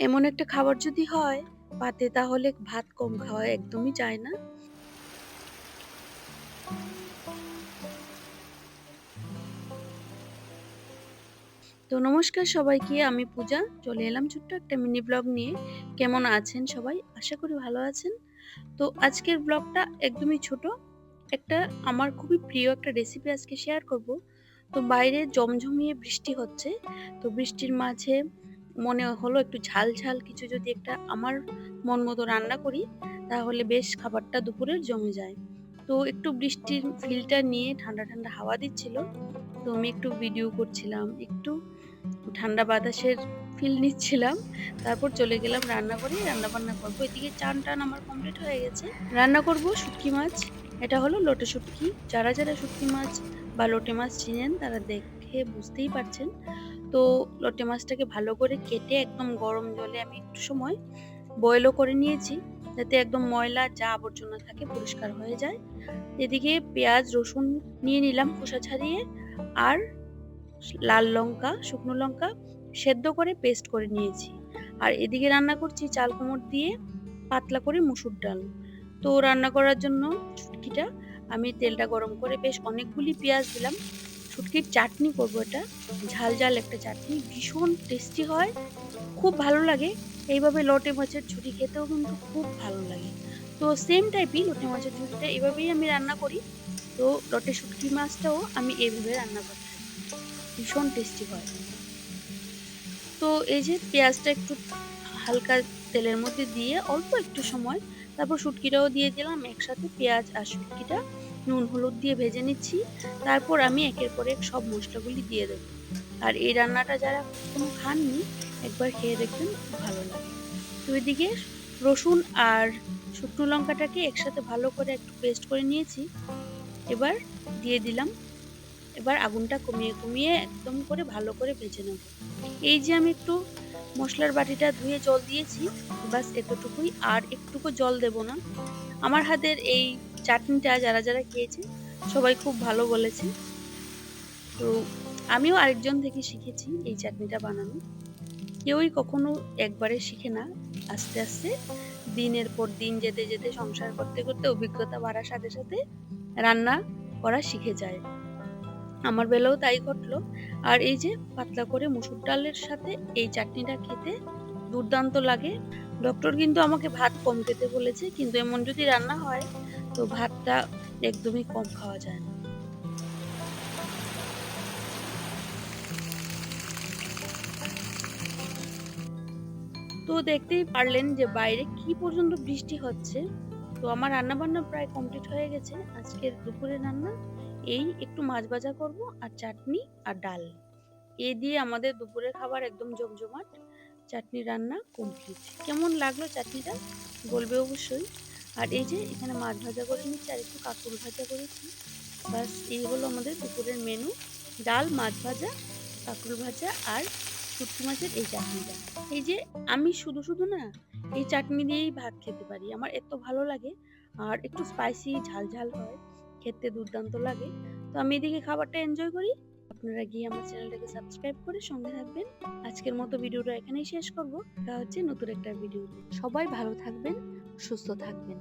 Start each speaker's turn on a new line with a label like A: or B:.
A: এমন একটা খাবার যদি হয় পাতে, তাহলে ভাত কম খাওয়া একদমই যায় না। তো নমস্কার সবাইকে, আমি পূজা চলে এলাম ছোট্ট একটা মিনি ব্লগ নিয়ে। কেমন আছেন সবাই? আশা করি ভালো আছেন। তো আজকের ব্লগটা একদমই ছোট, একটা আমার খুবই প্রিয় একটা রেসিপি আজকে শেয়ার করব। তো বাইরে জমঝমিয়ে বৃষ্টি হচ্ছে, তো বৃষ্টির মাঝে মনে হলো একটু ঝাল ঝাল কিছু যদি একটা আমার মন মতো রান্না করি, তাহলে বেশ খাবারটা দুপুরের জমে যায়। তো একটু বৃষ্টির ফিলটা নিয়ে ঠান্ডা ঠান্ডা হাওয়া দিচ্ছিল, তো আমি একটু ভিডিও করছিলাম, একটু ঠান্ডা বাতাসের ফিল নিচ্ছিলাম। তারপর চলে গেলাম রান্নাঘরে, রান্না বান্না করবো। এদিকে চান টান আমার কমপ্লিট হয়ে গেছে। রান্না করব শুটকি মাছ। এটা হলো লোটে শুটকি। যারা যারা শুটকি মাছ বা লোটে মাছ চিনেন তারা দেখে বুঝতেই পারছেন। তো লোটে মাছটাকে ভালো করে কেটে একদম গরম জলে আমি একটু সময় বয়েলও করে নিয়েছি, যাতে একদম ময়লা যা আবর্জনা থাকে পরিষ্কার হয়ে যায়। এদিকে পেঁয়াজ রসুন নিয়ে নিলাম খোসা ছাড়িয়ে, আর লাল লঙ্কা শুকনো লঙ্কা সেদ্ধ করে পেস্ট করে নিয়েছি। আর এদিকে রান্না করছি চাল কুমড় দিয়ে পাতলা করে মুসুর ডাল। তো রান্না করার জন্য শুটকিটা আমি তেলটা গরম করে বেশ অনেকগুলি পেঁয়াজ দিলাম। শুটকির চাটনি করব, এটা ঝাল ঝাল একটা চাটনি, ভীষণ টেস্টি হয়, খুব ভালো লাগে। এইভাবে লোটে মাছের ঝুড়ি খেতেও কিন্তু খুব ভালো লাগে। তো সেম টাইপই লোটে মাছের ঝুড়িটা এভাবেই আমি রান্না করি। তো লোটে শুটকি মাছটাও আমি এইভাবে রান্না করি, ভীষণ টেস্টি হয়। তো এই যে পেঁয়াজটা একটু হালকা তেলের মধ্যে দিয়ে অল্প একটু সময়, তারপর শুটকিটাও দিয়ে দিলাম একসাথে। পেঁয়াজ আর শুটকিটা নুন হলুদ দিয়ে ভেজে নিচ্ছি। তারপর আমি একের পর এক সব মশলাগুলি দিয়ে দেবো। আর এই রান্নাটা যারা কখনো খাননি, একবার খেয়ে দেখবেন, খুব ভালো লাগে। তো এদিকে রসুন আর শুকনো লঙ্কাটাকে একসাথে ভালো করে একটু পেস্ট করে নিয়েছি। এবার দিয়ে দিলাম। এবার আগুনটা কমিয়ে কমিয়ে একদম করে ভালো করে ভেজে নেব। এই যে আমি একটু মশলার বাটিটা ধুয়ে জল দিয়েছি, বাস এতটুকুই, আর একটুকু জল দেব না। আমার হাতের এই চাটনিটা যারা যারা খেয়েছে সবাই খুব ভালো বলেছে। তো আমিও আরেকজন থেকে শিখেছি এই চাটনিটা বানানো। কেউই কখনো একবারে শিখে না, আস্তে আস্তে দিনের পর দিন যেতে যেতে সংসার করতে করতে অভিজ্ঞতা বাড়ার সাথে সাথে রান্না করা শিখে যায়। আমার বেলাও তাই ঘটলো। আর এই যে পাতলা করে মসুর ডালের সাথে এই চাটনিটা খেতে দুর্দান্ত লাগে। ডক্টর কিন্তু আমাকে ভাত কম খেতে বলেছে, কিন্তু এমন যদি রান্না হয় তো ভাতটা একদমই কম খাওয়া যায় না। তো দেখতেই পারলেন যে বাইরে কি পর্যন্ত বৃষ্টি হচ্ছে। তো আমার রান্না বান্না প্রায় কমপ্লিট হয়ে গেছে। আজকের দুপুরের রান্না এই একটু মাছ ভাজা করব, আর চাটনি আর ডাল, এ দিয়ে আমাদের দুপুরের খাবার একদম জমজমাট। চাটনি রান্না কমপ্লিট। কেমন লাগলো চাটনিটা বলবে অবশ্যই। আর এই যে এখানে মাছ ভাজা করে নিচ্ছি আর একটু কাঁকরোল ভাজা করেছি। বাস এই হলো আমাদের দুপুরের মেনু। ডাল, মাছ ভাজা, কাঁকরোল ভাজা আর শুটকি মাছের এই চাটনিটা। এই যে আমি শুধু শুধু না এই চাটনি দিয়েই ভাত খেতে পারি, আমার এত ভালো লাগে। আর একটু স্পাইসি ঝাল ঝাল হয়, খেতে দুর্দান্ত লাগে। তো আমি এদিকে খাবারটা এনজয় করি, আপনারা গিয়ে আমার চ্যানেলটাকে সাবস্ক্রাইব করে সঙ্গে থাকবেন। আজকের মতো ভিডিওটা এখানেই শেষ করব। দেখা হচ্ছে নতুন একটা ভিডিওতে। সবাই ভালো থাকবেন, সুস্থ থাকবেন।